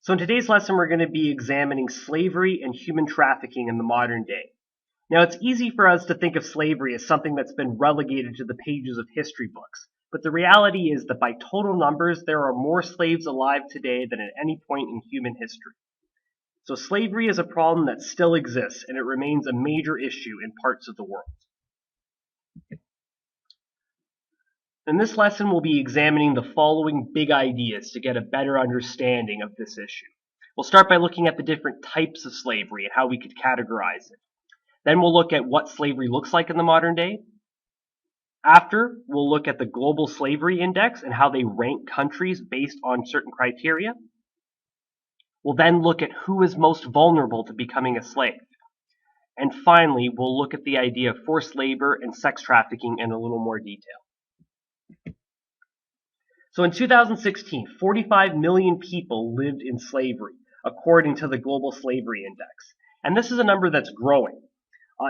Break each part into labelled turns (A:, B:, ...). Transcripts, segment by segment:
A: So in today's lesson, we're going to be examining slavery and human trafficking in the modern day. Now, it's easy for us to think of slavery as something that's been relegated to the pages of history books, but the reality is that by total numbers, there are more slaves alive today than at any point in human history. So slavery is a problem that still exists, and it remains a major issue in parts of the world. In this lesson, we'll be examining the following big ideas to get a better understanding of this issue. We'll start by looking at the different types of slavery and how we could categorize it. Then we'll look at what slavery looks like in the modern day. After, we'll look at the Global Slavery Index and how they rank countries based on certain criteria. We'll then look at who is most vulnerable to becoming a slave. And finally, we'll look at the idea of forced labor and sex trafficking in a little more detail. So in 2016, 45 million people lived in slavery, according to the Global Slavery Index. And this is a number that's growing.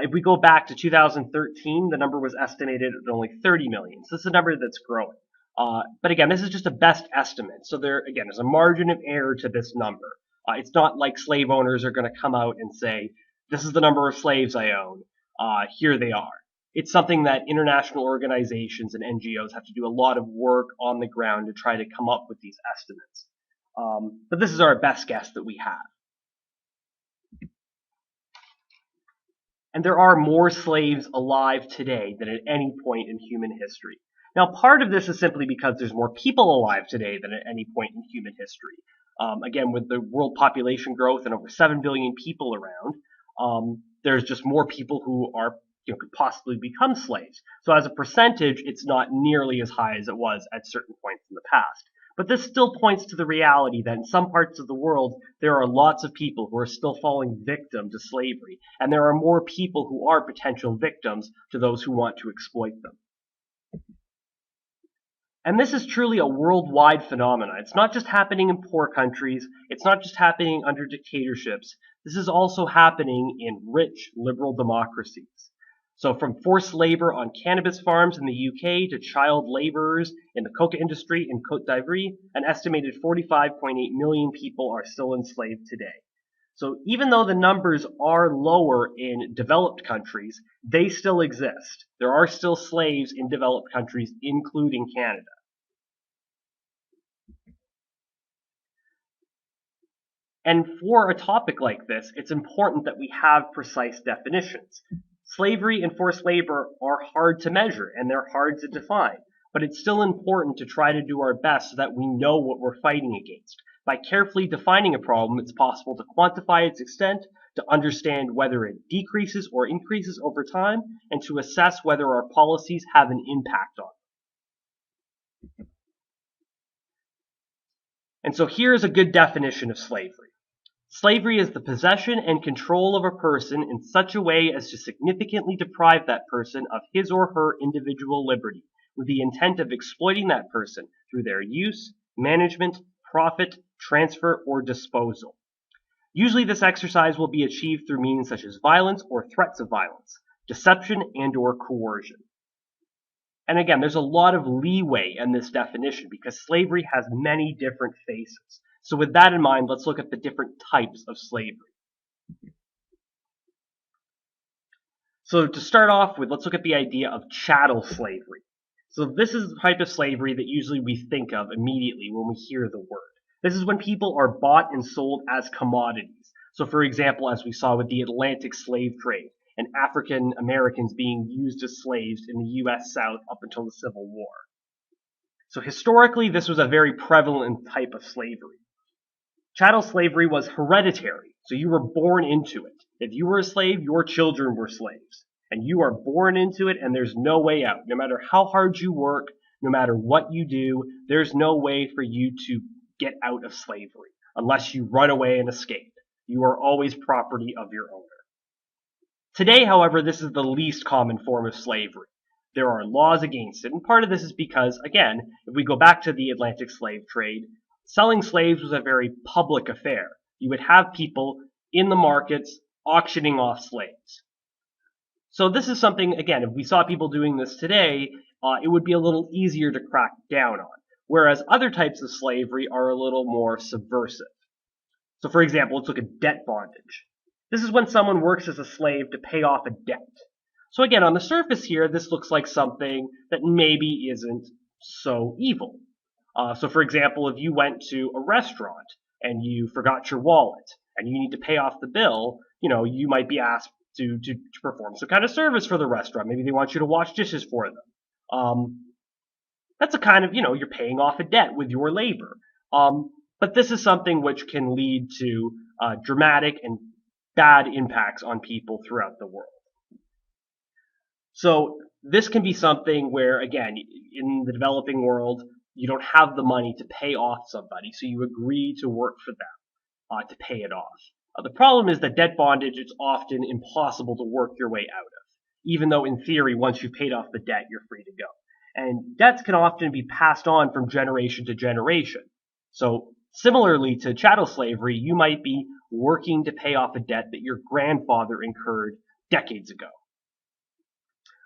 A: If we go back to 2013, the number was estimated at only 30 million. So this is a number that's growing. But again, this is just a best estimate. So there's a margin of error to this number. It's not like slave owners are going to come out and say, this is the number of slaves I own. Here they are. It's something that international organizations and NGOs have to do a lot of work on the ground to try to come up with these estimates. But this is our best guess that we have. And there are more slaves alive today than at any point in human history. Now, part of this is simply because there's more people alive today than at any point in human history. Again, with the world population growth and over 7 billion people around, there's just more people who are could possibly become slaves. So as a percentage, it's not nearly as high as it was at certain points in the past. But this still points to the reality that in some parts of the world, there are lots of people who are still falling victim to slavery, and there are more people who are potential victims to those who want to exploit them. And this is truly a worldwide phenomenon. It's not just happening in poor countries. It's not just happening under dictatorships. This is also happening in rich, liberal democracies. So from forced labor on cannabis farms in the UK to child laborers in the coca industry in Côte d'Ivoire, an estimated 45.8 million people are still enslaved today. So even though the numbers are lower in developed countries, they still exist. There are still slaves in developed countries, including Canada. And for a topic like this, it's important that we have precise definitions. Slavery and forced labor are hard to measure and they're hard to define, but it's still important to try to do our best so that we know what we're fighting against. By carefully defining a problem, it's possible to quantify its extent, to understand whether it decreases or increases over time, and to assess whether our policies have an impact on it. And so here's a good definition of slavery. Slavery is the possession and control of a person in such a way as to significantly deprive that person of his or her individual liberty, with the intent of exploiting that person through their use, management, profit, transfer, or disposal. Usually this exercise will be achieved through means such as violence or threats of violence, deception and/or coercion. And again, there's a lot of leeway in this definition because slavery has many different faces. So with that in mind, let's look at the different types of slavery. So to start off with, let's look at the idea of chattel slavery. So this is the type of slavery that usually we think of immediately when we hear the word. This is when people are bought and sold as commodities. So for example, as we saw with the Atlantic slave trade and African Americans being used as slaves in the US South up until the Civil War. So historically, this was a very prevalent type of slavery. Chattel slavery was hereditary, so you were born into it. If you were a slave, your children were slaves. And you are born into it, and there's no way out. No matter how hard you work, no matter what you do, there's no way for you to get out of slavery, unless you run away and escape. You are always property of your owner. Today, however, this is the least common form of slavery. There are laws against it, and part of this is because, again, if we go back to the Atlantic slave trade, selling slaves was a very public affair. You would have people in the markets auctioning off slaves. So this is something, again, if we saw people doing this today, it would be a little easier to crack down on. Whereas other types of slavery are a little more subversive. So for example, let's look at debt bondage. This is when someone works as a slave to pay off a debt. So again, on the surface here, this looks like something that maybe isn't so evil. So for example, if you went to a restaurant and you forgot your wallet and you need to pay off the bill, you might be asked to perform some kind of service for the restaurant. Maybe they want you to wash dishes for them. That's a kind of, you're paying off a debt with your labor. But this is something which can lead to dramatic and bad impacts on people throughout the world. So this can be something where, again, in the developing world, you don't have the money to pay off somebody, so you agree to work for them to pay it off. The problem is that debt bondage, it's often impossible to work your way out of, even though in theory, once you've paid off the debt, you're free to go. And debts can often be passed on from generation to generation. So similarly to chattel slavery, you might be working to pay off a debt that your grandfather incurred decades ago.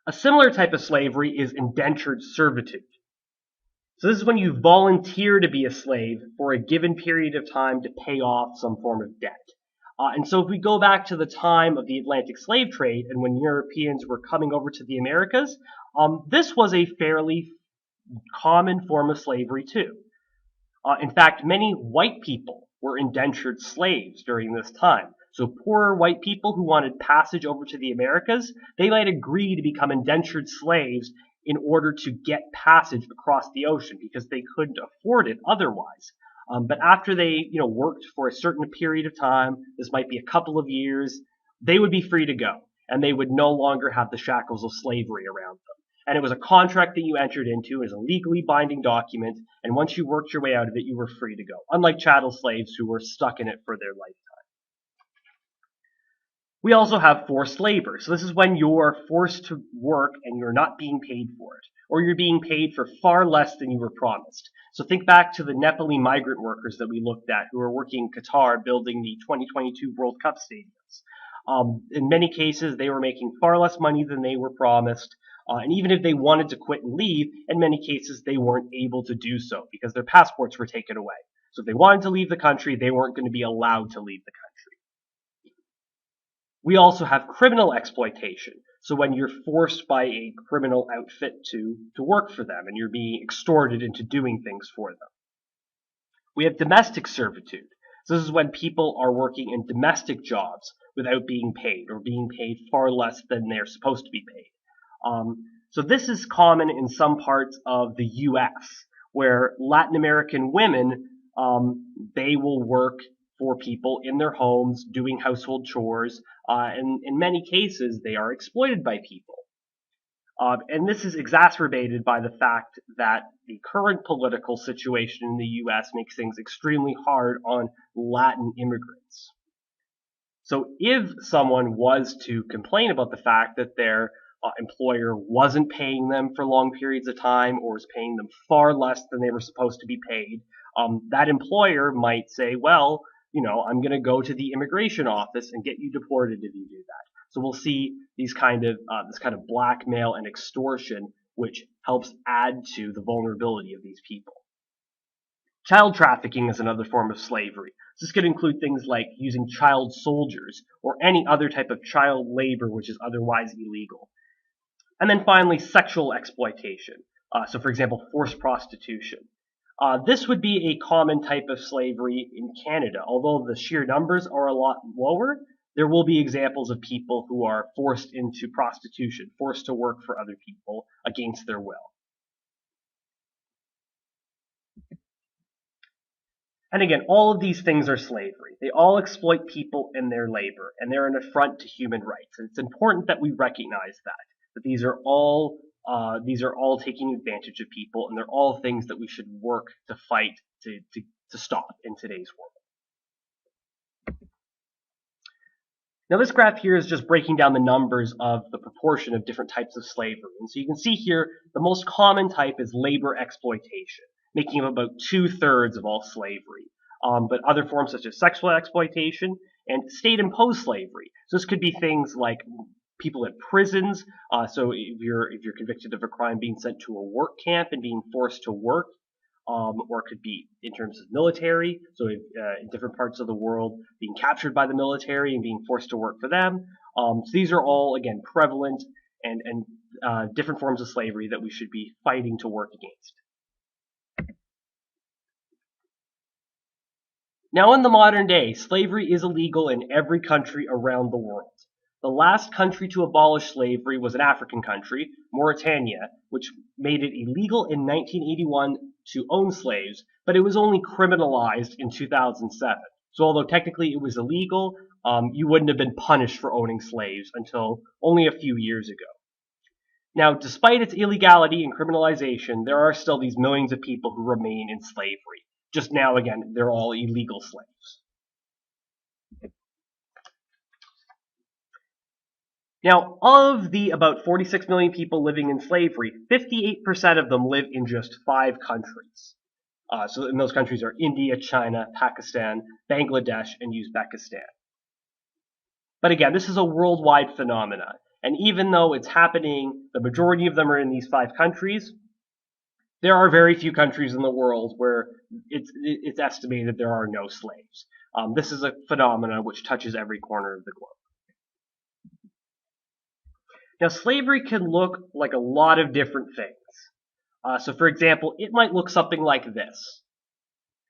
A: A similar type of slavery is indentured servitude. So this is when you volunteer to be a slave for a given period of time to pay off some form of debt. And so if we go back to the time of the Atlantic slave trade and when Europeans were coming over to the Americas, this was a fairly common form of slavery too. In fact, many white people were indentured slaves during this time. So poorer white people who wanted passage over to the Americas, they might agree to become indentured slaves in order to get passage across the ocean because they couldn't afford it otherwise. But after they, worked for a certain period of time, this might be a couple of years, they would be free to go, and they would no longer have the shackles of slavery around them. And it was a contract that you entered into, it was a legally binding document, and once you worked your way out of it, you were free to go, unlike chattel slaves who were stuck in it for their lifetime. We also have forced labor. So this is when you're forced to work and you're not being paid for it, or you're being paid for far less than you were promised. So think back to the Nepali migrant workers that we looked at who were working in Qatar building the 2022 World Cup stadiums. In many cases, they were making far less money than they were promised. And even if they wanted to quit and leave, in many cases, they weren't able to do so because their passports were taken away. So if they wanted to leave the country, they weren't going to be allowed to leave the country. We also have criminal exploitation. So when you're forced by a criminal outfit to work for them and you're being extorted into doing things for them. We have domestic servitude. So this is when people are working in domestic jobs without being paid or being paid far less than they're supposed to be paid. So this is common in some parts of the U.S. where Latin American women, they will work for people in their homes doing household chores, and in many cases they are exploited by people. And this is exacerbated by the fact that the current political situation in the U.S. makes things extremely hard on Latin immigrants. So if someone was to complain about the fact that their employer wasn't paying them for long periods of time or was paying them far less than they were supposed to be paid, that employer might say, well, I'm going to go to the immigration office and get you deported if you do that. So we'll see this kind of blackmail and extortion, which helps add to the vulnerability of these people. Child trafficking is another form of slavery. This could include things like using child soldiers or any other type of child labor which is otherwise illegal. And then finally, sexual exploitation. So for example, forced prostitution. This would be a common type of slavery in Canada. Although the sheer numbers are a lot lower, there will be examples of people who are forced into prostitution, forced to work for other people against their will. And again, all of these things are slavery. They all exploit people in their labor, and they're an affront to human rights. And it's important that we recognize that these are all taking advantage of people, and they're all things that we should work to fight to stop in today's world. Now this graph here is just breaking down the numbers of the proportion of different types of slavery. And so you can see here, the most common type is labor exploitation, making up about 2/3 of all slavery. But other forms such as sexual exploitation and state-imposed slavery. So this could be things like people at prisons. So if you're convicted of a crime, being sent to a work camp and being forced to work. or it could be in terms of military, so in different parts of the world being captured by the military and being forced to work for them. So these are all, again, prevalent and different forms of slavery that we should be fighting to work against. Now, in the modern day, slavery is illegal in every country around the world. The last country to abolish slavery was an African country, Mauritania, which made it illegal in 1981 to own slaves, but it was only criminalized in 2007. So although technically it was illegal, you wouldn't have been punished for owning slaves until only a few years ago. Now, despite its illegality and criminalization, there are still these millions of people who remain in slavery. Just now, again, they're all illegal slaves. Now, of the about 46 million people living in slavery, 58% of them live in just 5 countries. So in those countries are India, China, Pakistan, Bangladesh, and Uzbekistan. But again, this is a worldwide phenomenon. And even though it's happening, the majority of them are in these 5 countries, there are very few countries in the world where it's estimated there are no slaves. This is a phenomenon which touches every corner of the globe. Now, slavery can look like a lot of different things. So, for example, it might look something like this.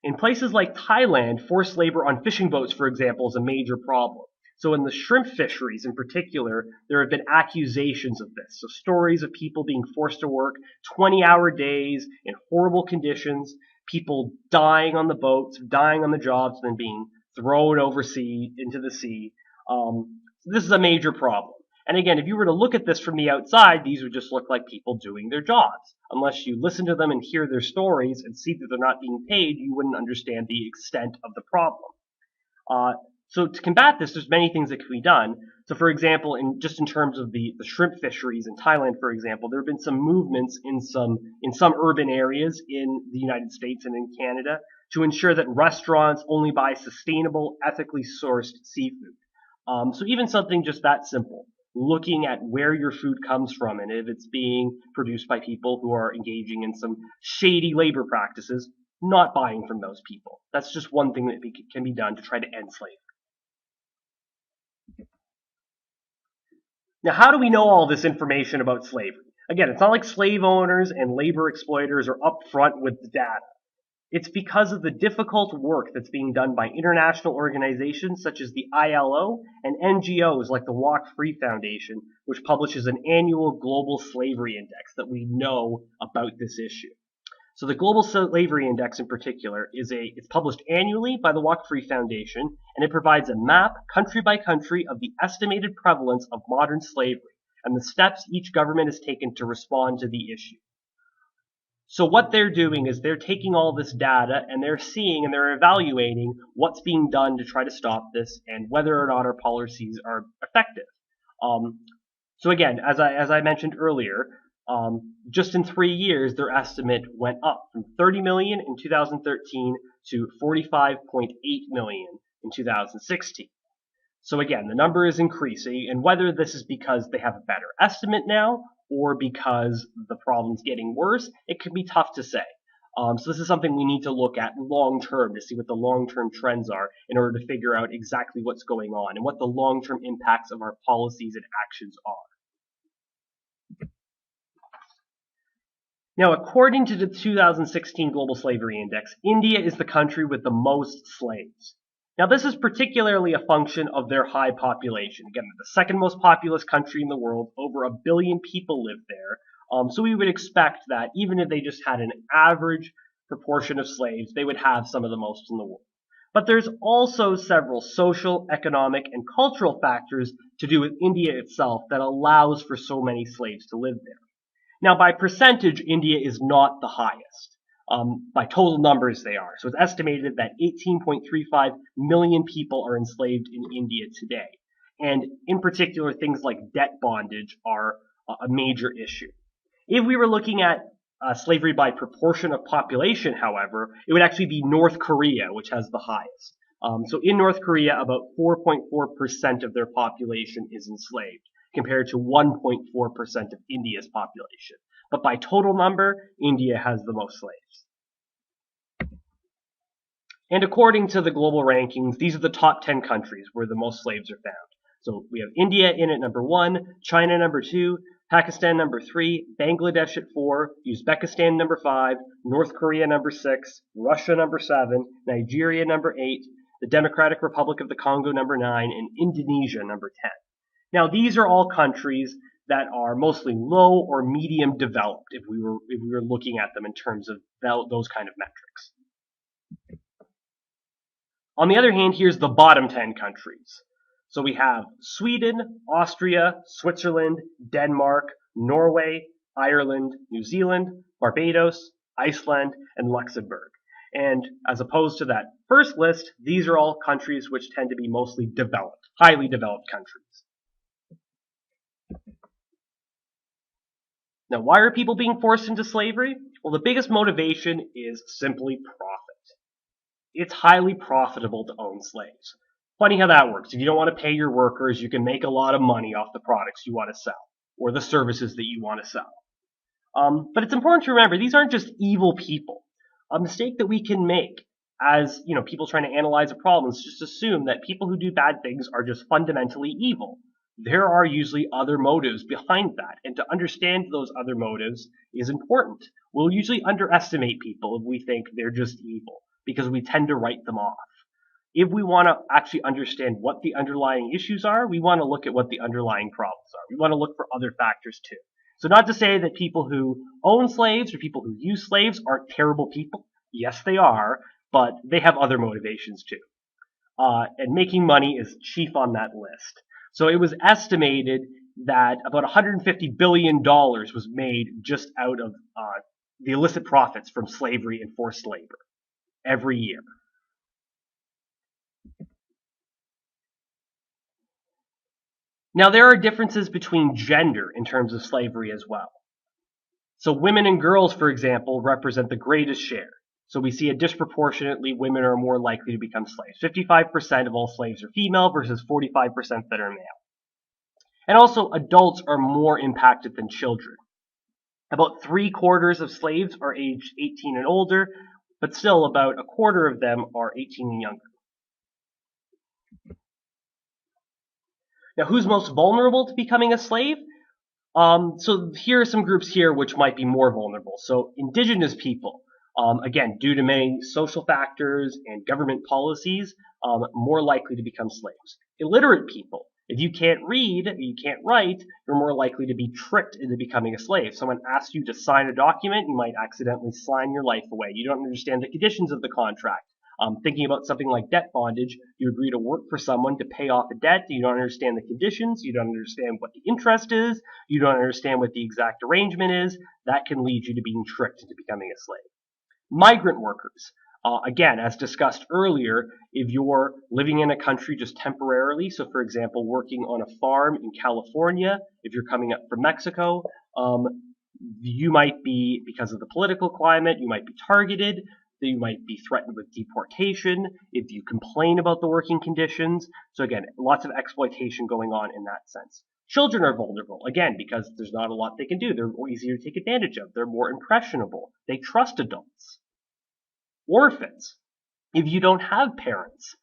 A: In places like Thailand, forced labor on fishing boats, for example, is a major problem. So in the shrimp fisheries in particular, there have been accusations of this. So stories of people being forced to work 20-hour days in horrible conditions, people dying on the boats, dying on the jobs, and then being thrown overseas into the sea. This is a major problem. And again, if you were to look at this from the outside, these would just look like people doing their jobs. Unless you listen to them and hear their stories and see that they're not being paid, you wouldn't understand the extent of the problem. So to combat this, there's many things that can be done. So for example, just in terms of the shrimp fisheries in Thailand, for example, there have been some movements in some urban areas in the United States and in Canada to ensure that restaurants only buy sustainable, ethically sourced seafood. So even something just that simple, looking at where your food comes from and if it's being produced by people who are engaging in some shady labor practices, not buying from those people. That's just one thing that can be done to try to end slavery. Now, how do we know all this information about slavery? Again, it's not like slave owners and labor exploiters are upfront with the data. It's because of the difficult work that's being done by international organizations such as the ILO and NGOs like the Walk Free Foundation, which publishes an annual global slavery index that we know about this issue. So the Global Slavery Index in particular it's published annually by the Walk Free Foundation, and it provides a map, country by country, of the estimated prevalence of modern slavery and the steps each government has taken to respond to the issue. So what they're doing is they're taking all this data and they're seeing and they're evaluating what's being done to try to stop this and whether or not our policies are effective. So again, as I mentioned earlier, just in 3 years, their estimate went up from 30 million in 2013 to 45.8 million in 2016. So again, the number is increasing, and whether this is because they have a better estimate now or because the problem's getting worse, it can be tough to say. So this is something we need to look at long term to see what the long-term trends are in order to figure out exactly what's going on and what the long-term impacts of our policies and actions are. Now, according to the 2016 Global Slavery Index, India is the country with the most slaves. Now, this is particularly a function of their high population. Again, the second most populous country in the world, over 1 billion people live there. So we would expect that even if they just had an average proportion of slaves, they would have some of the most in the world. But there's also several social, economic, and cultural factors to do with India itself that allows for so many slaves to live there. Now, by percentage, India is not the highest. By total numbers, they are. So it's estimated that 18.35 million people are enslaved in India today. And in particular, things like debt bondage are a major issue. If we were looking at slavery by proportion of population, however, it would actually be North Korea, which has the highest. So in North Korea, about 4.4% of their population is enslaved, compared to 1.4% of India's population. But by total number, India has the most slaves. And according to the global rankings, these are the top 10 countries where the most slaves are found. So we have India in at number 1, China number 2, Pakistan number 3, Bangladesh at 4, Uzbekistan number 5, North Korea number 6, Russia number 7, Nigeria number 8, the Democratic Republic of the Congo number 9, and Indonesia number 10. Now these are all countries that are mostly low or medium developed if we were looking at them in terms of those kind of metrics. On the other hand, here's the bottom 10 countries. So we have Sweden, Austria, Switzerland, Denmark, Norway, Ireland, New Zealand, Barbados, Iceland, and Luxembourg. And as opposed to that first list, these are all countries which tend to be mostly developed, highly developed countries. Now, why are people being forced into slavery? Well, the biggest motivation is simply profit. It's highly profitable to own slaves. Funny how that works. If you don't want to pay your workers, you can make a lot of money off the products you want to sell or the services that you want to sell. But it's important to remember these aren't just evil people. A mistake that we can make as people trying to analyze a problem is just assume that people who do bad things are just fundamentally evil. There are usually other motives behind that, and to understand those other motives is important. We'll usually underestimate people if we think they're just evil, because we tend to write them off. If we want to actually understand what the underlying issues are, we want to look at what the underlying problems are. We want to look for other factors too. So not to say that people who own slaves or people who use slaves aren't terrible people. Yes, they are, but they have other motivations too. And making money is chief on that list. So it was estimated that about $150 billion was made just out of the illicit profits from slavery and forced labor every year. Now, there are differences between gender in terms of slavery as well. So women and girls, for example, represent the greatest share. So we see a disproportionately women are more likely to become slaves. 55% of all slaves are female versus 45% that are male. And also, adults are more impacted than children. About 3/4 of slaves are aged 18 and older, but still about 1/4 of them are 18 and younger. Now, who's most vulnerable to becoming a slave? So here are some groups here which might be more vulnerable. So indigenous people, again, due to many social factors and government policies, more likely to become slaves. Illiterate people, if you can't read, you can't write, you're more likely to be tricked into becoming a slave. Someone asks you to sign a document, you might accidentally sign your life away. You don't understand the conditions of the contract. Thinking about something like debt bondage, you agree to work for someone to pay off a debt, you don't understand the conditions, you don't understand what the interest is, you don't understand what the exact arrangement is, that can lead you to being tricked into becoming a slave. Migrant workers. Again, as discussed earlier, if you're living in a country just temporarily, so for example, working on a farm in California, if you're coming up from Mexico, you might be, because of the political climate, you might be targeted, you might be threatened with deportation if you complain about the working conditions. So again, lots of exploitation going on in that sense. Children are vulnerable, again, because there's not a lot they can do. They're easier to take advantage of. They're more impressionable. They trust adults. Orphans. If you don't have parents,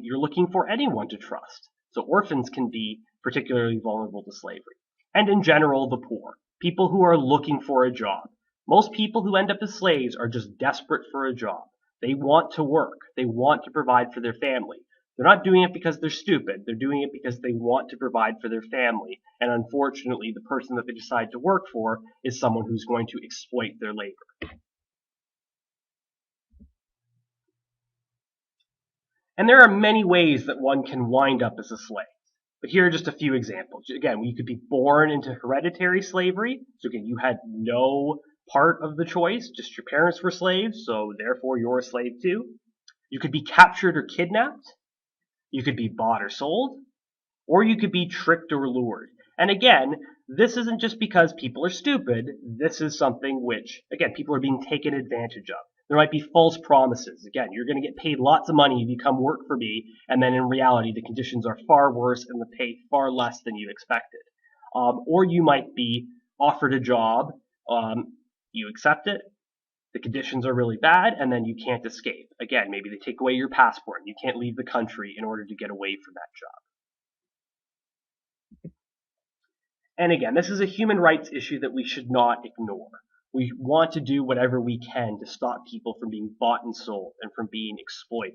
A: you're looking for anyone to trust. So orphans can be particularly vulnerable to slavery. And in general, the poor. People who are looking for a job. Most people who end up as slaves are just desperate for a job. They want to work. They want to provide for their family. They're not doing it because they're stupid. They're doing it because they want to provide for their family. And unfortunately, the person that they decide to work for is someone who's going to exploit their labor. And there are many ways that one can wind up as a slave. But here are just a few examples. Again, you could be born into hereditary slavery. So again, you had no part of the choice. Just your parents were slaves, so therefore you're a slave too. You could be captured or kidnapped. You could be bought or sold. Or you could be tricked or lured. And again, this isn't just because people are stupid. This is something which, again, people are being taken advantage of. There might be false promises. Again, you're going to get paid lots of money if you come work for me, and then in reality, the conditions are far worse and the pay far less than you expected. Or you might be offered a job, you accept it, The conditions are really bad, and then you can't escape. Again, maybe they take away your passport and you can't leave the country in order to get away from that job. And again, this is a human rights issue that we should not ignore. We want to do whatever we can to stop people from being bought and sold and from being exploited.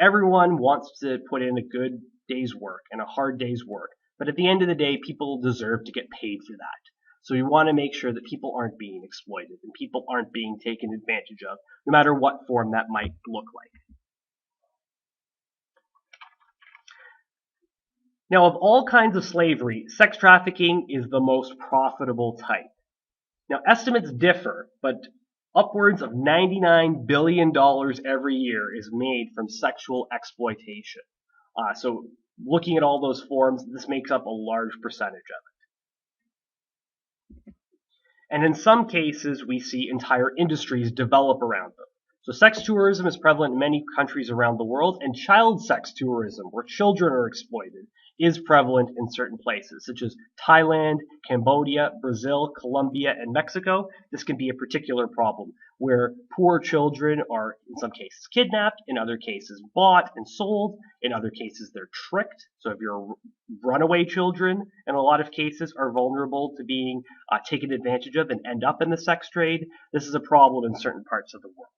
A: Everyone wants to put in a good day's work and a hard day's work, but at the end of the day, people deserve to get paid for that. So we want to make sure that people aren't being exploited and people aren't being taken advantage of, no matter what form that might look like. Now, of all kinds of slavery, sex trafficking is the most profitable type. Now, estimates differ, but upwards of $99 billion every year is made from sexual exploitation. So looking at all those forms, this makes up a large percentage of it. And in some cases, we see entire industries develop around them. So sex tourism is prevalent in many countries around the world, and child sex tourism, where children are exploited, is prevalent in certain places, such as Thailand, Cambodia, Brazil, Colombia, and Mexico. This can be a particular problem, where poor children are, in some cases, kidnapped, in other cases, bought and sold, in other cases, they're tricked. So if you're runaway children, in a lot of cases, are vulnerable to being taken advantage of and end up in the sex trade. This is a problem in certain parts of the world.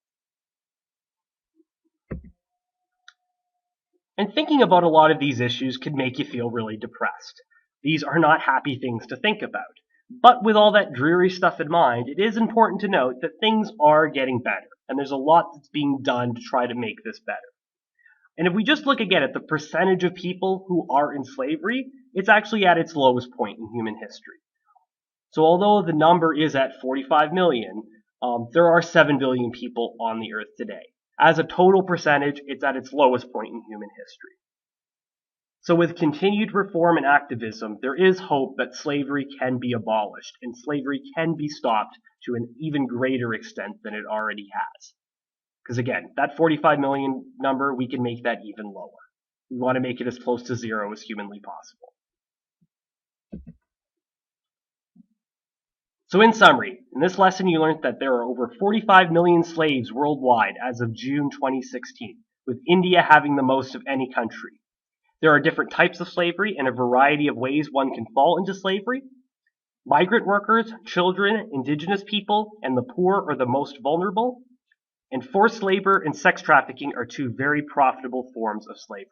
A: And thinking about a lot of these issues can make you feel really depressed. These are not happy things to think about. But with all that dreary stuff in mind, it is important to note that things are getting better, and there's a lot that's being done to try to make this better. And if we just look again at the percentage of people who are in slavery, it's actually at its lowest point in human history. So although the number is at 45 million, there are 7 billion people on the earth today. As a total percentage, it's at its lowest point in human history. So with continued reform and activism, there is hope that slavery can be abolished and slavery can be stopped to an even greater extent than it already has. Because again, that 45 million number, we can make that even lower. We want to make it as close to zero as humanly possible. So in summary, in this lesson you learned that there are over 45 million slaves worldwide as of June 2016, with India having the most of any country. There are different types of slavery and a variety of ways one can fall into slavery. Migrant workers, children, indigenous people, and the poor are the most vulnerable. And forced labor and sex trafficking are two very profitable forms of slavery.